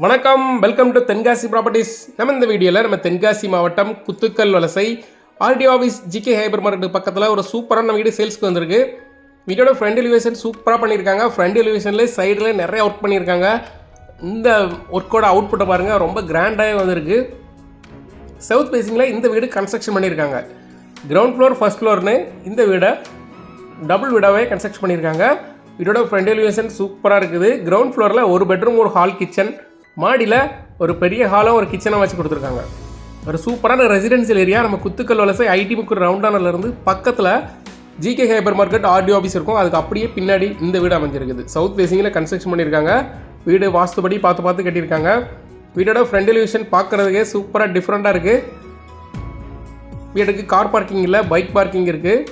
வணக்கம், welcome to Tenkasi properties. நம்ம இந்த வீடியோவில் நம்ம தென்காசி மாவட்டம் குத்துக்கல் வலசை RTO office GK hyper market பக்கத்தில் ஒரு சூப்பரான வீடு சேல்ஸ்க்கு வந்திருக்கு. வீடியோட ஃப்ரண்ட் எலிவேஷன் சூப்பராக பண்ணியிருக்காங்க. ஃப்ரண்ட் எலிவேஷனில் சைடில் நிறைய ஒர்க் பண்ணியிருக்காங்க. இந்த ஒர்க்கோட அவுட்புட்டை பாருங்கள், ரொம்ப கிராண்டாகவே வந்திருக்கு. சவுத் ஃபேஸிங்கில் இந்த வீடு கன்ஸ்ட்ரக்ஷன் பண்ணியிருக்காங்க. கிரவுண்ட் ஃப்ளோர் ஃபர்ஸ்ட் ஃப்ளோர்னு இந்த வீடை டபுள் வீடாகவே கன்ஸ்ட்ரக்ஷன் பண்ணியிருக்காங்க. வீடோட ஃப்ரண்ட் எலிவேஷன் சூப்பராக இருக்குது. கிரவுண்ட் ஃப்ளோரில் ஒரு பெட்ரூம், ஒரு ஹால், கிச்சன், மாடியில் ஒரு பெரிய ஹாலும் ஒரு கிச்சனாக வச்சு கொடுத்துருக்காங்க. ஒரு சூப்பரான ரெசிடென்சியல் ஏரியா. நம்ம குத்துக்கல் வலசை ஐடி புக்கு ரவுண்டானிலேருந்து பக்கத்தில் GK hyper market RTO office இருக்கும். அதுக்கு அப்படியே பின்னாடி இந்த வீடு அமைஞ்சிருக்குது. சவுத் ஃபேஸிங்கில் கன்ஸ்ட்ரக்ஷன் பண்ணியிருக்காங்க. வீடு வாஸ்துபடி பார்த்து கட்டியிருக்காங்க. வீடோட ஃப்ரண்ட் எலிவேஷன் பார்க்குறதுக்கே சூப்பராக டிஃப்ரெண்ட்டாக இருக்குது. வீட்டுக்கு கார் பார்க்கிங் இல்லை, பைக் பார்க்கிங் இருக்குது.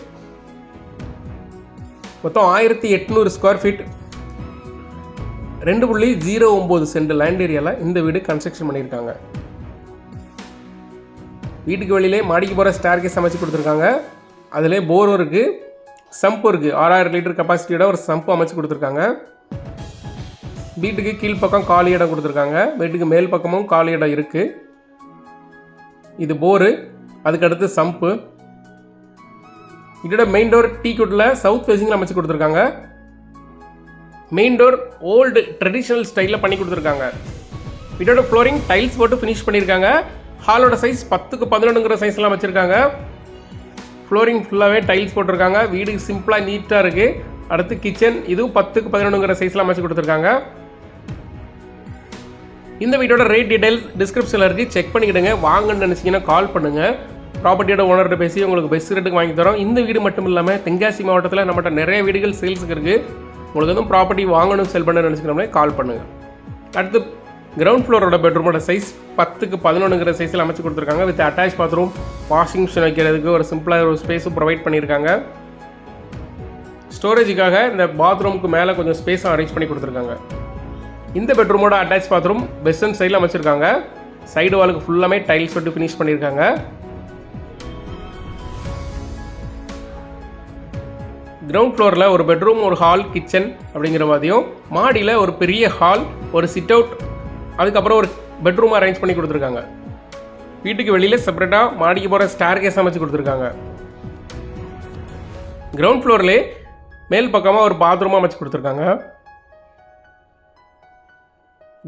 மொத்தம் 1800 ஸ்கொயர் ஃபீட், 2.09 சென்ட் லேண்ட் ஏரியாவில் இந்த வீடு கன்ஸ்ட்ரக்ஷன் பண்ணியிருக்காங்க. வீட்டுக்கு வெளியிலே மாடிக்கு போகிற ஸ்டேர்கேஸ் அமைச்சு கொடுத்துருக்காங்க. அதிலே போரும் இருக்குது, சம்பும் இருக்குது. 6000 லிட்டர் கெப்பாசிட்டியோட ஒரு சம்பு அமைச்சு கொடுத்துருக்காங்க. வீட்டுக்கு கீழ்ப்பக்கம் காலி இடம் கொடுத்துருக்காங்க. வீட்டுக்கு மேல் பக்கமும் காலி இடம் இருக்குது. இது போரு, அதுக்கடுத்து சம்பு. இதோட மெயின் டோர் டீ குட்டில் சவுத் ஃபேஸிங்கில் அமைச்சு கொடுத்துருக்காங்க. மெயின் டோர் ஓல்டு ட்ரெடிஷ்னல் ஸ்டைலில் பண்ணி கொடுத்துருக்காங்க. வீட்டோட ஃப்ளோரிங் டைல்ஸ் போட்டு ஃபினிஷ் பண்ணியிருக்காங்க. ஹாலோட சைஸ் 10x11ங்கிற சைஸ்லாம் வச்சுருக்காங்க. ஃப்ளோரிங் ஃபுல்லாகவே டைல்ஸ் போட்டிருக்காங்க. வீடு சிம்பிளாக நீட்டாக இருக்குது. அடுத்து கிச்சன், இதுவும் 10x11ங்கிற சைஸ்லாம் அமைச்சு கொடுத்துருக்காங்க. இந்த வீட்டோட ரேட் டீடைல்ஸ் டிஸ்கிரிப்ஷனில் இருக்குது, செக் பண்ணிக்கிடுங்க. வாங்கன்னு நினச்சிங்கன்னா கால் பண்ணுங்கள். ப்ராப்பர்ட்டியோட ஓனர்கிட்ட பேசி உங்களுக்கு பெஸ்ட் ரேட்டுக்கு வாங்கி தரோம். இந்த வீடு மட்டும் இல்லாமல் தென்காசி மாவட்டத்தில் நம்மகிட்ட நிறைய வீடுகள் சேல்ஸுக்கு இருக்குது. உங்களுக்கு எதுவும் ப்ராப்பர்ட்டி வாங்கணும், செல் பண்ண நினச்சிக்கிறோம்னா கால் பண்ணுங்கள். அடுத்து கிரவுண்ட் ஃப்ளோரோட பெட்ரூமோட சைஸ் 10x11ங்கிற சைஸில் அமைச்சு கொடுத்துருக்காங்க. With attach bathroom, washing machine வைக்கிறதுக்கு ஒரு சிம்பிளாக ஒரு ஸ்பேஸும் ப்ரொவைட் பண்ணியிருக்காங்க. ஸ்டோரேஜுக்காக இந்த பாத்ரூமுக்கு மேலே கொஞ்சம் ஸ்பேஸும் அரேஞ்ச் பண்ணி கொடுத்துருக்காங்க. இந்த பெட்ரூமோட அட்டாச் பாத்ரூம் வெஸ்டர்ன் சைடில் அமைச்சிருக்காங்க. சைடு வாலுக்கு ஃபுல்லாமே டைல்ஸ் விட்டு ஃபினிஷ் பண்ணியிருக்காங்க. கிரவுண்ட் ஃப்ளோரில் ஒரு பெட்ரூம், ஒரு ஹால், கிச்சன் அப்படிங்கிற மாதிரியும், மாடியில் ஒரு பெரிய ஹால், ஒரு சிட் அவுட், அதுக்கப்புறம் ஒரு பெட்ரூம் அரேஞ்ச் பண்ணி கொடுத்துருக்காங்க. வீட்டுக்கு வெளியில் செப்பரேட்டாக மாடிக்கு போகிற ஸ்டேர்கேஸ் அமைச்சு கொடுத்துருக்காங்க. கிரவுண்ட் ஃப்ளோர்லேயே மேல் பக்கமாக ஒரு பாத்ரூமாக அமைச்சு கொடுத்துருக்காங்க.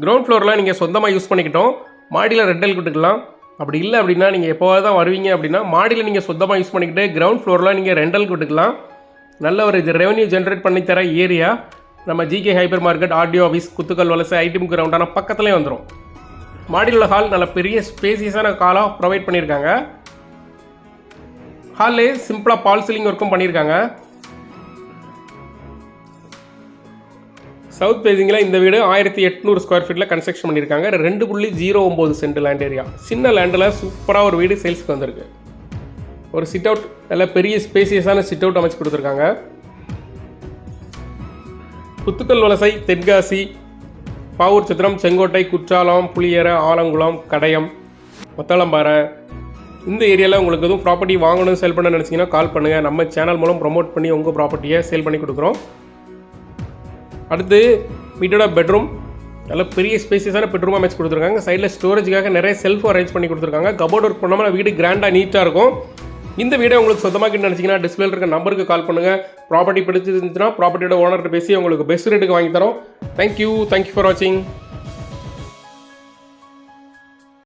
கிரவுண்ட் ஃப்ளோரில் நீங்கள் சொந்தமாக யூஸ் பண்ணிக்கிட்டோம், மாடியில் ரெண்டல் கொடுத்துக்கலாம். அப்படி இல்லை அப்படின்னா நீங்கள் எப்போவாது தான் வருவீங்க அப்படின்னா மாடியில் நீங்கள் சொந்தமாக யூஸ் பண்ணிக்கிட்டு கிரவுண்ட் ஃப்ளோரில் நீங்கள் ரெண்டல் கொடுத்துக்கலாம். நல்ல ஒரு ரெவன்யூ ஜென்ரேட் பண்ணி தர ஏரியா நம்ம GK hyper market RTO office Kuthukkal Valasai ID book ரவுண்டான பக்கத்துலேயே வந்துடும். மாடியில் உள்ள ஹால் நல்ல பெரிய ஸ்பேசியஸான ஹாலாக ப்ரொவைட் பண்ணியிருக்காங்க. ஹால்லே சிம்பிளாக பால் சீலிங் ஒர்க்கும் பண்ணியிருக்காங்க. சவுத் ஃபேஸிங்கில் இந்த வீடு 1800 ஸ்கொயர் ஃபீட்டில் கன்ஸ்ட்ரக்ஷன் பண்ணியிருக்காங்க. 2.09 சென்ட் லேண்ட் ஏரியா. சின்ன லேண்டில் சூப்பராக ஒரு வீடு சேல்ஸ்க்கு வந்திருக்கு. ஒரு சிட் அவுட், நல்ல பெரிய ஸ்பேசியஸான சிட் அவுட் அமைச்சு கொடுத்துருக்காங்க. குத்துக்கல் வலசை, தென்காசி, பாவூர் சத்திரம், செங்கோட்டை, குற்றாலம், புளியரை, ஆலங்குளம், கடையம், ஒத்தளம்பாறை இந்த ஏரியாவில் உங்களுக்கு எதுவும் ப்ராப்பர்ட்டி வாங்கணும், சேல் பண்ண நினச்சிங்கன்னா கால் பண்ணுங்கள். நம்ம சேனல் மூலம் ப்ரொமோட் பண்ணி உங்கள் ப்ராப்பர்ட்டியை சேல் பண்ணி கொடுக்குறோம். அடுத்து வீட்டோட பெட்ரூம் நல்ல பெரிய ஸ்பேசியஸான பெட்ரூம் அமைச்சு கொடுத்துருக்காங்க. சைடில் ஸ்டோரேஜுக்காக நிறைய செல்ஃப் அரேஞ்ச் பண்ணி கொடுத்துருக்காங்க. கபோர்ட் ஒர்க் பண்ணாமல் வீடு கிராண்டாக நீட்டாக இருக்கும். இந்த வீடியோ உங்களுக்கு சொந்தமாக நினச்சிங்கன்னா டிஸ்பிளேல இருக்க நம்பருக்கு கால் பண்ணுங்கள். ப்ராப்பர்ட்டி பிடிச்சிருந்துச்சுன்னா ப்ராப்பர்ட்டியோட ஓனர்கிட்ட பேசி உங்களுக்கு பெஸ்ட் ரேட்டுக்கு வாங்கி தரோம். தேங்க்யூ ஃபார் வாட்சிங்.